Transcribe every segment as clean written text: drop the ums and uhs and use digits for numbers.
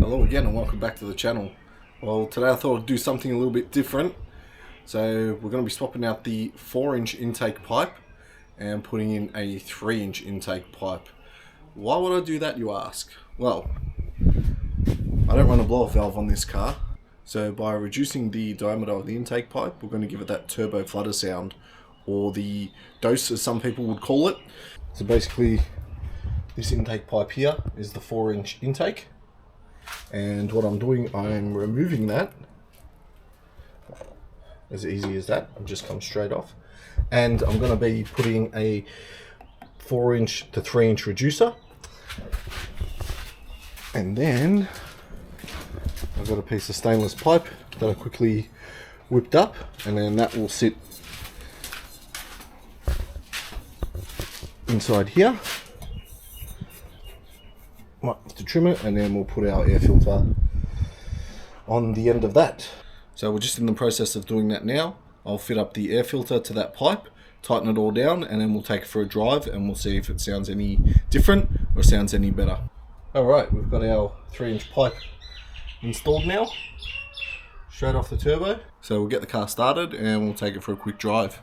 Hello again and welcome back to the channel. Well, today I thought I'd do something a little bit different. So we're going to be swapping out the 4-inch intake pipe and putting in a 3-inch intake pipe. Why would I do that, you ask? Well, I don't run a blow-off valve on this car, so by reducing the diameter of the intake pipe, we're going to give it that turbo flutter sound, or the dose as some people would call it. So basically, this intake pipe here is the 4-inch intake. And what I'm doing, I'm removing that. As easy as that, I'll just come straight off. And I'm going to be putting a 4-inch to 3-inch reducer. And then I've got a piece of stainless pipe that I quickly whipped up, and then that will sit inside here. Might have to trim it, and then we'll put our air filter on the end of that. So we're just in the process of doing that now. I'll fit up the air filter to that pipe, tighten it all down, and then we'll take it for a drive and we'll see if it sounds any different or sounds any better. Alright, we've got our 3-inch pipe installed now, straight off the turbo. So we'll get the car started and we'll take it for a quick drive.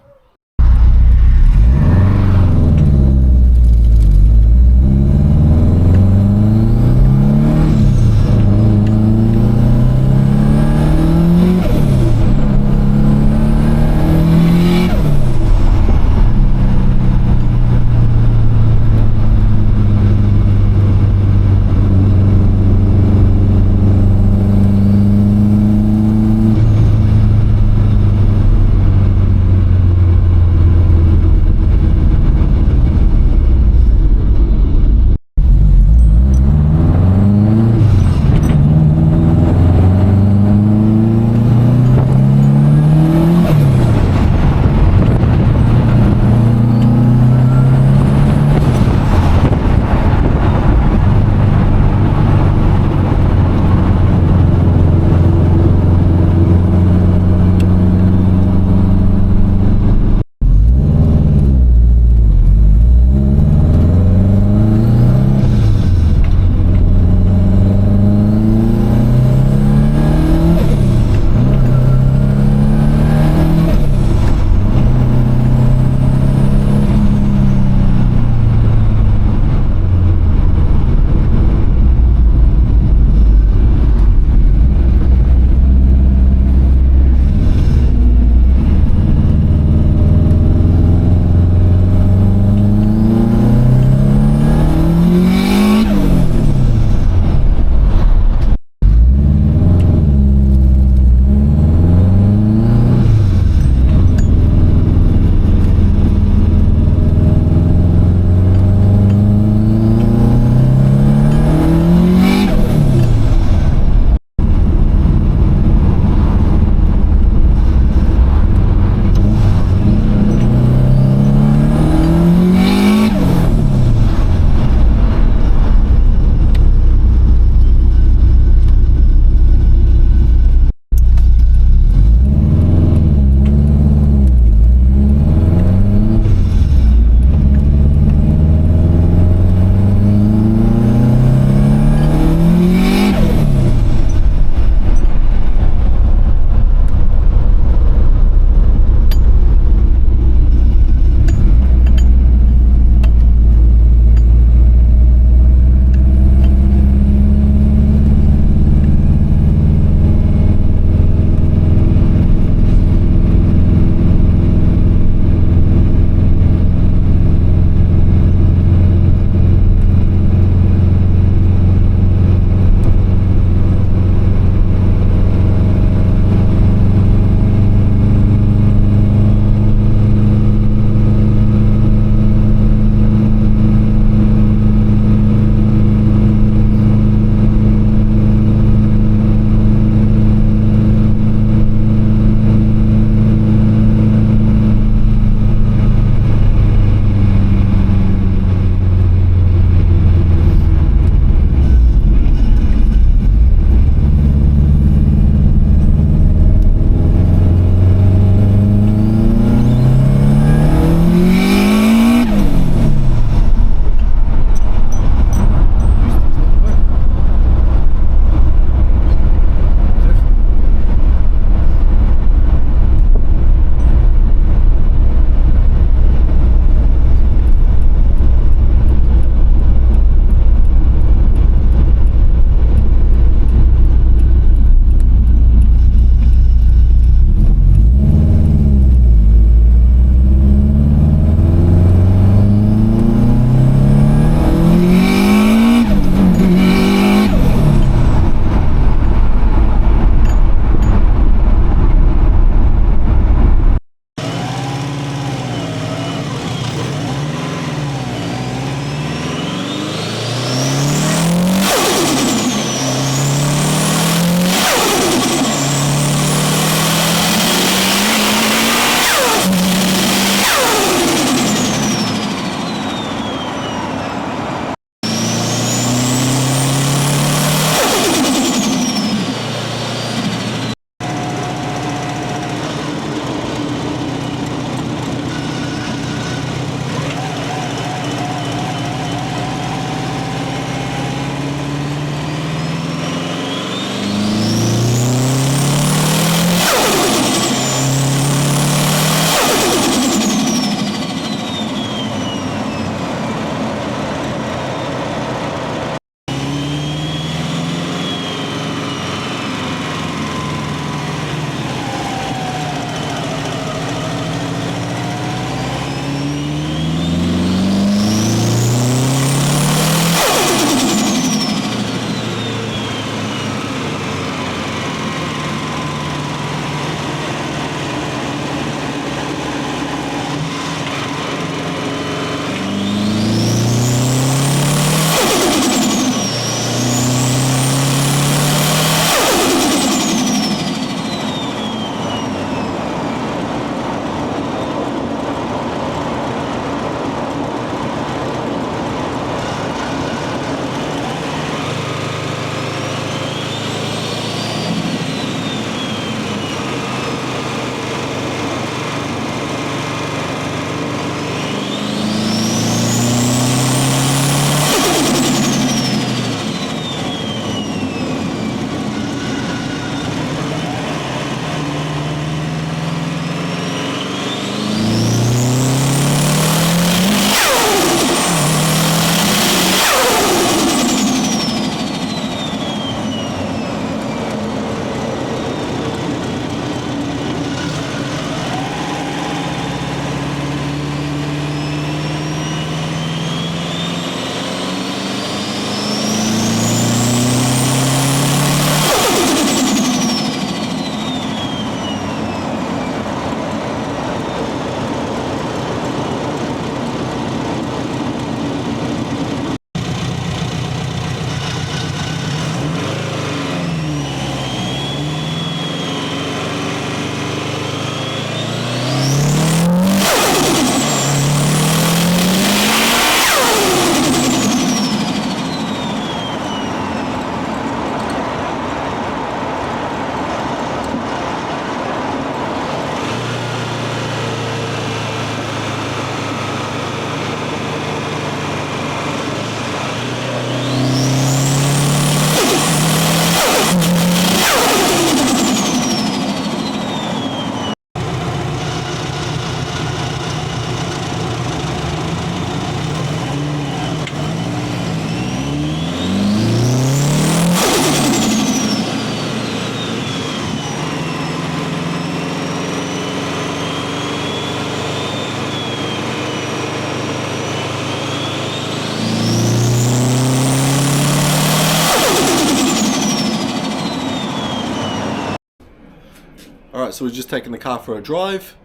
Alright, so we're just taking the car for a drive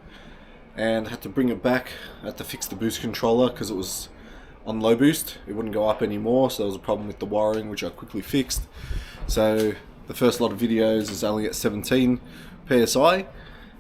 and had to bring it back. I had to fix the boost controller because it was on low boost. It wouldn't go up anymore, so there was a problem with the wiring, which I quickly fixed. So the first lot of videos is only at 17 PSI,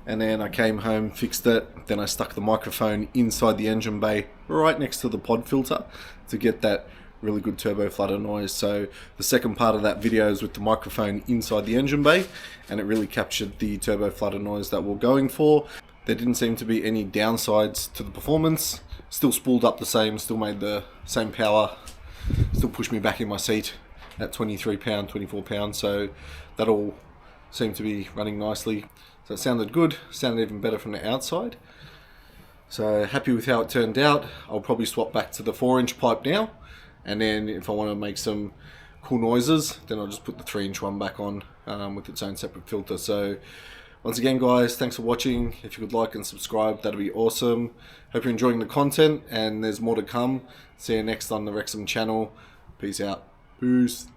and then I came home, fixed it, then I stuck the microphone inside the engine bay right next to the pod filter to get that really good turbo flutter noise. So the second part of that video is with the microphone inside the engine bay, and it really captured the turbo flutter noise that we're going for. There didn't seem to be any downsides to the performance. Still spooled up the same, still made the same power, still pushed me back in my seat at 23 pound, 24 pounds, so that all seemed to be running nicely. So it sounded good, sounded even better from the outside. So happy with how it turned out. I'll probably swap back to the 4-inch pipe now, and then if I want to make some cool noises, then I'll just put the 3-inch one back on with its own separate filter. So once again, guys, thanks for watching. If you could like and subscribe, that'd be awesome. Hope you're enjoying the content, and there's more to come. See you next on the Wrexham channel. Peace out. Peace.